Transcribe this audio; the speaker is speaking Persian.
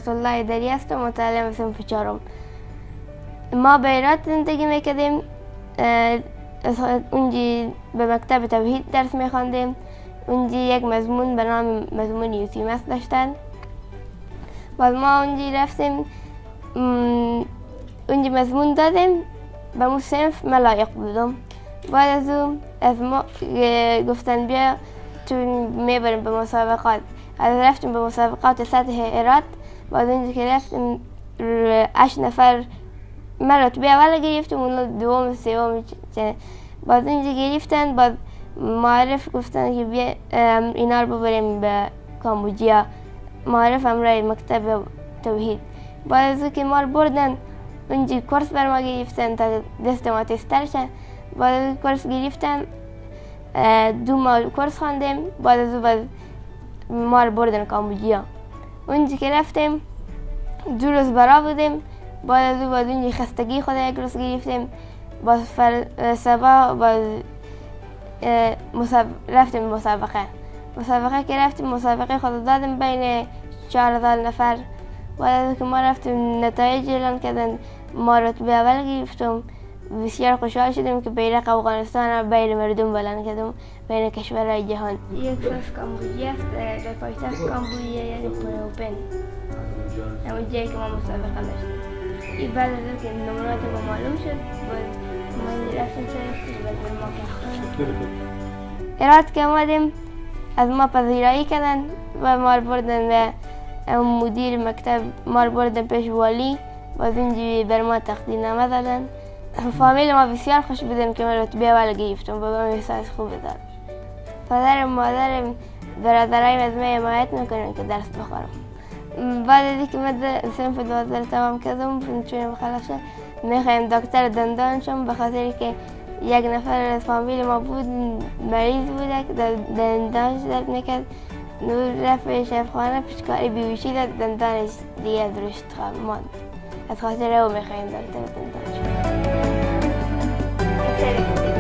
الله دری هستم، متعلم صنف چهارم. ما به هرات زندگی میکردیم. اونجا به مکتب توحید درس میخواندیم. اونجا یک مضمون به نام مضمون یوسیمس داشتن. بعد ما اونجا رفتیم، اونجا مضمون دادیم، به مو صنف من لایق بودم. بعد از اون از ما گفتن بیا تو میبریم به مسابقات. از رفتیم به مسابقات سطح هرات. بعد اونجا که رفتیم 8 نفر من رتبه اول گرفتم، اون دوم سوم. بعد اونجا گرفتن، بعد معرف گفتن که بیا اینا رو ببریم به کامبوجیا. معرف همراه مکتب توحید. بعد از اون که ما رو بردن اونجا کورس بر ما گرفتن تا دست ما تستر شد. بعد از کورس گرفتن 2 ماه کورس خواندیم. بعد از اون ما رو بردن کامبوجیا. اونجا که رفتیم 2 روز برا بودیم. بعد از اونجا خستگی خود یک روز گرفتیم. باز سبا باز رفتیم مسابقه که رفتیم مسابقه خود دادیم بین 4000 نفر. بعد از که ما رفتیم نتایج اعلان کردن، ما رتبه اول گرفتم. بسیار خوشحال شدیم که بیرق افغانستان را بین مردم بلند کردم بین کشورهای جهان. یک روز کامبوجی است، در پایتخت کامبوجی یعنی پنوپن، همون جایی که ما مسابقه داشتیم. این بعد از که نمرات ما معلوم شد، ما رفتیم سرستش بعد ما که هرات که آمدیم از ما پذیرایی کردن و ما رو بردن به مدیر مکتب، ما رو بردن پیش والی و از اینجا بر ما تقدیرنامه دادن. فامیل ما بسیار خوش بودن که من رتبه اول گرفتم و به من احساس خوب داد. پدرم مادرم برادرایم از من حمایت میکنن که درس بخورم. بعد از اینکه من صنف 12 تمام کردم، چون خلاص شد میخوایم دکتر دندان شم، به خاطر که یک نفر از فامیل ما بود مریض بوده که دندانش درد میکرد. رفت شفاخانه پیشکاری بیهوشی داد، دندانش دیگه درشت ماند. از خاطر او میخوایم دکتر دندان شم.